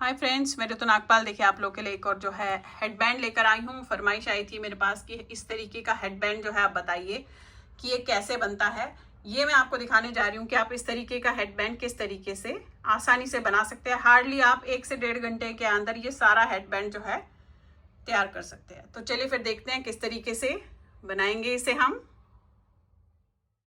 Hi friends, मेरे तो नागपाल देखिए आप लोग के लिए एक और जो है हेडबैंड लेकर आई हूँ। फरमाइश आई थी मेरे पास कि इस तरीके का हेडबैंड जो है आप बताइए कि ये कैसे बनता है। ये मैं आपको दिखाने जा रही हूँ कि आप इस तरीके का हेडबैंड किस तरीके से आसानी से बना सकते हैं। हार्डली आप 1 से 1.5 घंटे के अंदर ये सारा हेडबैंड जो है तैयार कर सकते हैं। तो चलिए फिर देखते हैं किस तरीके से बनाएंगे इसे हम।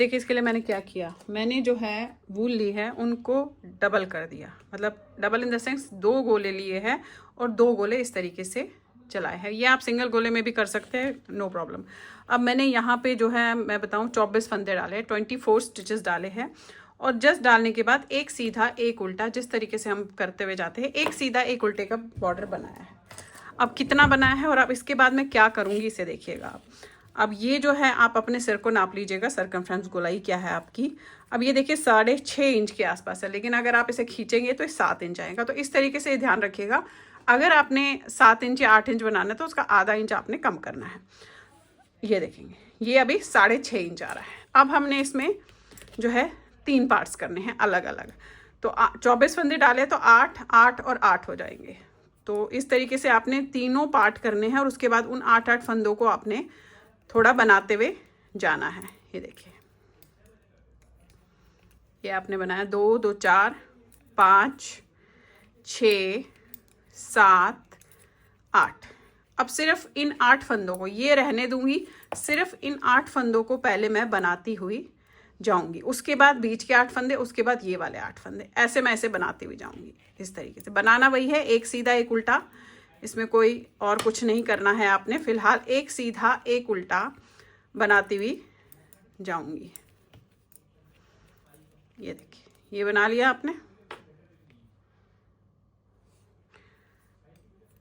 देखिए इसके लिए मैंने क्या किया, मैंने जो है वूल ली है उनको डबल कर दिया, मतलब डबल इन द सेंस 2 गोले लिए हैं और 2 गोले इस तरीके से चलाए हैं। ये आप सिंगल गोले में भी कर सकते हैं, नो प्रॉब्लम। अब मैंने यहाँ पे जो है मैं बताऊँ 24 फंदे डाले हैं, 24 स्टिचेस डाले हैं। और जस्ट डालने के बाद एक सीधा एक उल्टा, जिस तरीके से हम करते हुए जाते हैं, एक सीधा एक उल्टे का बॉर्डर बनाया है। अब कितना बनाया है और अब इसके बाद मैं क्या करूँगी इसे देखिएगा आप। अब ये जो है आप अपने सिर को नाप लीजिएगा, सरकमफ्रेंस गोलाई क्या है आपकी। अब ये देखिए 6.5 इंच के आसपास है, लेकिन अगर आप इसे खींचेंगे तो 7 इंच आएगा। तो इस तरीके से ध्यान रखिएगा, अगर आपने 7 इंच या 8 इंच बनाना है तो उसका आधा इंच आपने कम करना है। ये देखेंगे ये अभी 6.5 इंच आ रहा है। अब हमने इसमें जो है 3 पार्ट्स करने हैं अलग अलग। तो 24 फंदे डाले तो 8, 8 और 8 हो जाएंगे। तो इस तरीके से आपने तीनों पार्ट करने हैं और उसके बाद उन 8-8 फंदों को आपने थोड़ा बनाते हुए जाना है। ये देखिए ये आपने बनाया 2, 2, 4, 5, 6, 7, 8। अब सिर्फ इन 8 फंदों को ये रहने दूंगी, सिर्फ इन 8 फंदों को पहले मैं बनाती हुई जाऊंगी। उसके बाद बीच के 8 फंदे, उसके बाद ये वाले 8 फंदे, ऐसे मैं ऐसे बनाती हुई जाऊंगी। इस तरीके से बनाना वही है, एक सीधा एक उल्टा, इसमें कोई और कुछ नहीं करना है आपने। फिलहाल एक सीधा एक उल्टा बनाती हुई जाऊंगी। ये देखिए ये बना लिया आपने।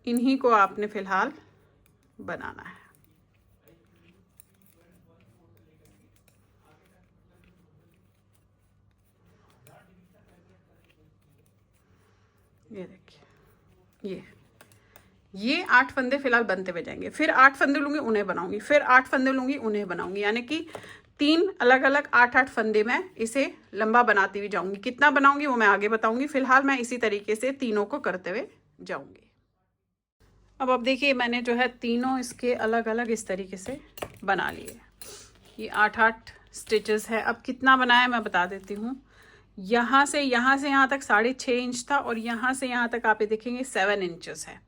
इन्हीं को आपने फिलहाल बनाना है। ये देखिए ये 8 फंदे फिलहाल बनते हुए जाएंगे। फिर 8 फंदे लूंगी उन्हें बनाऊंगी, फिर 8 फंदे लूंगी उन्हें बनाऊंगी, यानी कि 3 अलग अलग 8-8 फंदे में इसे लंबा बनाती हुई जाऊंगी। कितना बनाऊंगी वो मैं आगे बताऊंगी। फिलहाल मैं इसी तरीके से तीनों को करते हुए जाऊंगी। अब देखिए मैंने जो है तीनों इसके अलग अलग इस तरीके से बना लिए। ये 8-8 स्टिचेस है। अब कितना बनाया मैं बता देती हूँ। यहाँ से यहाँ तक 6.5 इंच था और यहाँ से यहाँ तक आप ये देखेंगे 7 इंचेस है,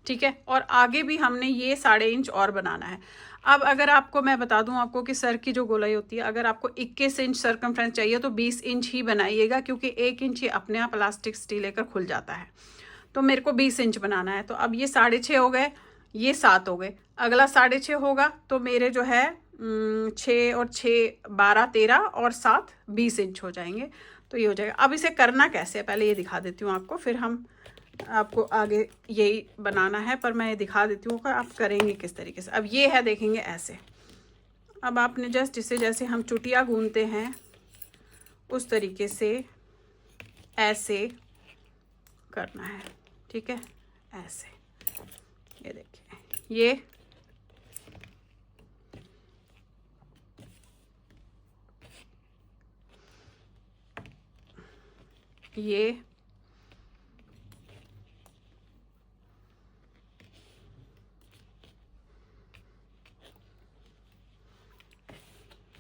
ठीक है। और आगे भी हमने ये 1.5 इंच और बनाना है। अब अगर आपको मैं बता दूं आपको कि सर की जो गोलाई होती है, अगर आपको 21 इंच सरकमफ्रेंस चाहिए तो 20 इंच ही बनाइएगा, क्योंकि 1 इंच ये अपने आप इलास्टिक स्टील लेकर खुल जाता है। तो मेरे को 20 इंच बनाना है। तो अब ये 6.5 हो गए, ये 7 हो गए, अगला 6.5 होगा तो मेरे जो है 6 और 6 12 13 और 7 20 इंच हो जाएंगे। तो ये हो जाएगा। अब इसे करना कैसे है पहले ये दिखा देती हूँ आपको, फिर हम आपको आगे यही बनाना है, पर मैं ये दिखा देती हूँ कि आप करेंगे किस तरीके से। अब ये है देखेंगे ऐसे। अब आपने जस्ट इसे जैसे हम चुटिया गूंथते हैं उस तरीके से ऐसे करना है, ठीक है, ऐसे। ये देखिए ये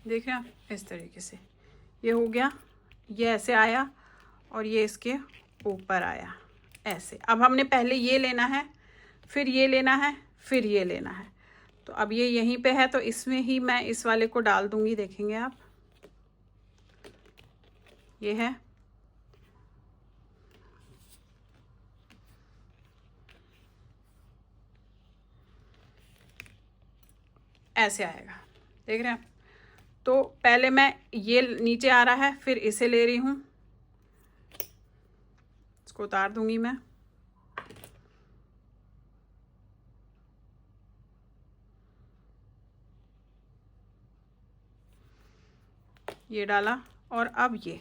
देखिए आप इस तरीके से ये हो गया, ये ऐसे आया और ये इसके ऊपर आया ऐसे। अब हमने पहले ये लेना है, फिर ये लेना है, फिर ये लेना है। तो अब ये यहीं पे है तो इसमें ही मैं इस वाले को डाल दूंगी। देखेंगे आप ये है, ऐसे आएगा, देख रहे हैं आप। तो पहले मैं ये नीचे आ रहा है, फिर इसे ले रही हूँ, इसको उतार दूंगी मैं। ये डाला और अब ये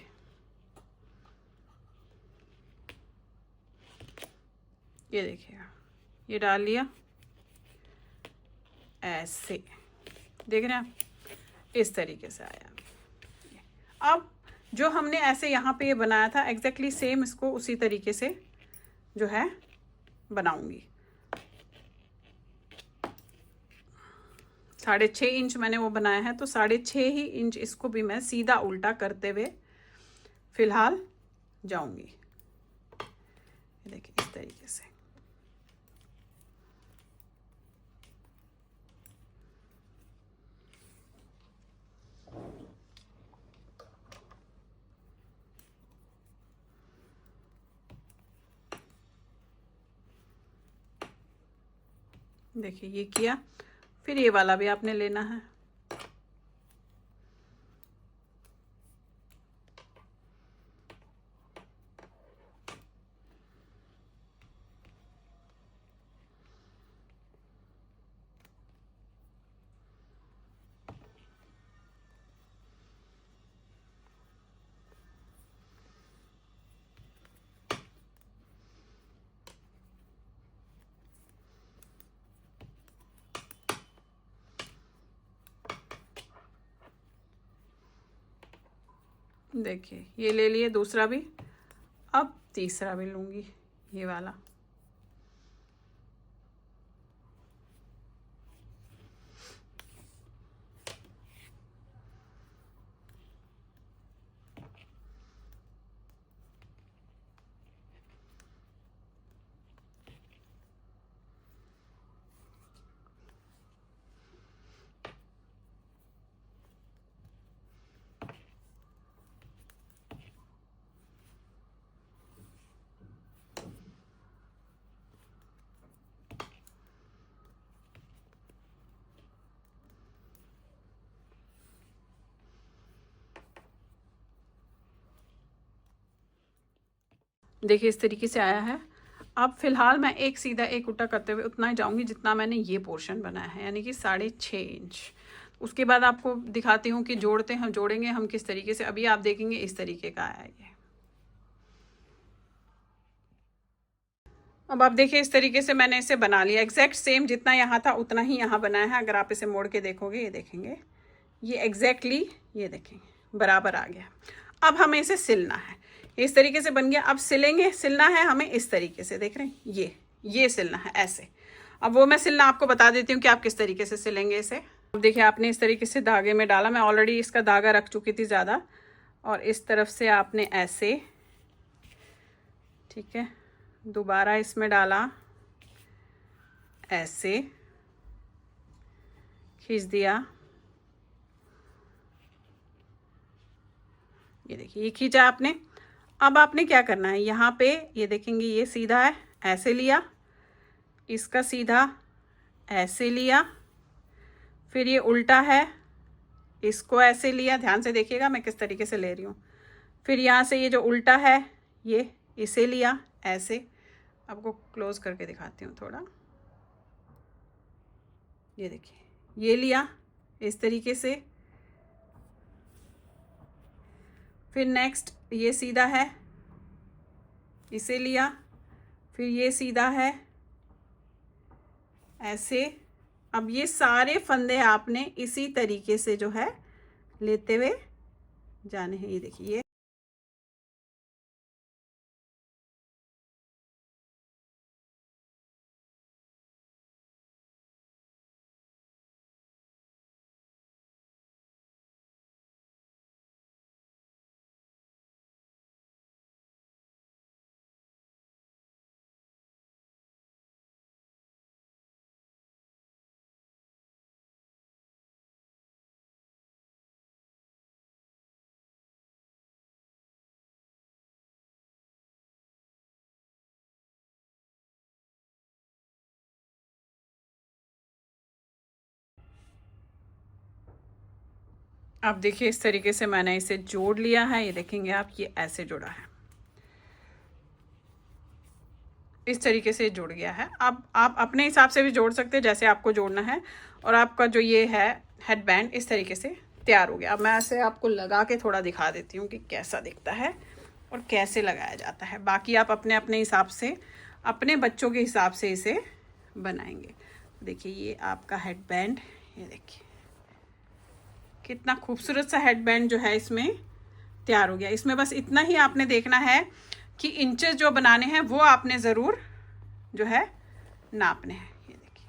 देखिएगा ये डाल लिया ऐसे, देख रहे हैं आप, इस तरीके से आया। अब जो हमने ऐसे यहाँ पे ये बनाया था एग्जैक्टली सेम इसको उसी तरीके से जो है बनाऊंगी। 6.5 इंच मैंने वो बनाया है, तो 6.5 ही इंच इसको भी मैं सीधा उल्टा करते हुए फिलहाल जाऊंगी। देखिए इस तरीके से। देखिए ये किया, फिर ये वाला भी आपने लेना है। देखिए ये ले लिए दूसरा भी, अब तीसरा भी लूँगी, ये वाला। देखिए इस तरीके से आया है। अब फिलहाल मैं एक सीधा एक उल्टा करते हुए उतना ही जाऊंगी जितना मैंने ये पोर्शन बनाया है, यानी कि 6.5 इंच। उसके बाद आपको दिखाती हूँ कि जोड़ेंगे हम किस तरीके से। अभी आप देखेंगे इस तरीके का आया ये। अब आप देखिए इस तरीके से मैंने इसे बना लिया, एग्जैक्ट सेम जितना यहाँ था उतना ही यहाँ बनाया है। अगर आप इसे मोड़ के देखोगे, ये देखेंगे ये एग्जैक्टली, ये देखेंगे बराबर आ गया। अब हमें इसे सिलना है। इस तरीके से बन गया। अब सिलेंगे, सिलना है हमें इस तरीके से, देख रहे हैं ये सिलना है ऐसे। अब वो मैं सिलना आपको बता देती हूँ कि आप किस तरीके से सिलेंगे इसे। अब देखिए आपने इस तरीके से धागे में डाला, मैं ऑलरेडी इसका धागा रख चुकी थी ज़्यादा, और इस तरफ से आपने ऐसे, ठीक है, दोबारा इसमें डाला, ऐसे खींच दिया, ये देखिए ये खींचा आपने। अब आपने क्या करना है, यहाँ पे ये देखेंगे ये सीधा है, ऐसे लिया, इसका सीधा ऐसे लिया, फिर ये उल्टा है, इसको ऐसे लिया, ध्यान से देखिएगा मैं किस तरीके से ले रही हूँ। फिर यहाँ से ये जो उल्टा है ये इसे लिया ऐसे। आपको क्लोज करके दिखाती हूँ थोड़ा, ये देखिए ये लिया इस तरीके से। फिर नेक्स्ट ये सीधा है, इसे लिया, फिर ये सीधा है ऐसे। अब ये सारे फंदे आपने इसी तरीके से जो है लेते हुए जाने हैं। ये देखिए ये अब देखिए इस तरीके से मैंने इसे जोड़ लिया है। ये देखेंगे आप, ये ऐसे जुड़ा है, इस तरीके से जुड़ गया है। अब आप अपने हिसाब से भी जोड़ सकते हैं जैसे आपको जोड़ना है। और आपका जो ये है हेडबैंड इस तरीके से तैयार हो गया। अब मैं ऐसे आपको लगा के थोड़ा दिखा देती हूँ कि कैसा दिखता है और कैसे लगाया जाता है। बाकी आप अपने अपने हिसाब से, अपने बच्चों के हिसाब से इसे बनाएंगे। देखिए ये आपका हेडबैंड, ये देखिए कितना खूबसूरत सा हेडबैंड जो है इसमें तैयार हो गया। इसमें बस इतना ही आपने देखना है कि इंचेस जो बनाने हैं वो आपने ज़रूर जो है नापने हैं। ये देखिए,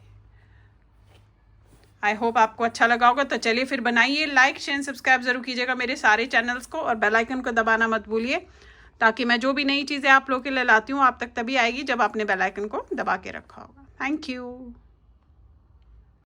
आई होप आपको अच्छा लगा होगा। तो चलिए फिर बनाइए, लाइक शेयर सब्सक्राइब ज़रूर कीजिएगा मेरे सारे चैनल्स को, और बेल आइकन को दबाना मत भूलिए, ताकि मैं जो भी नई चीज़ें आप लोगों के लिए लाती हूँ आप तक तभी आएगी जब आपने बेल आइकन को दबा के रखा होगा। Thank you.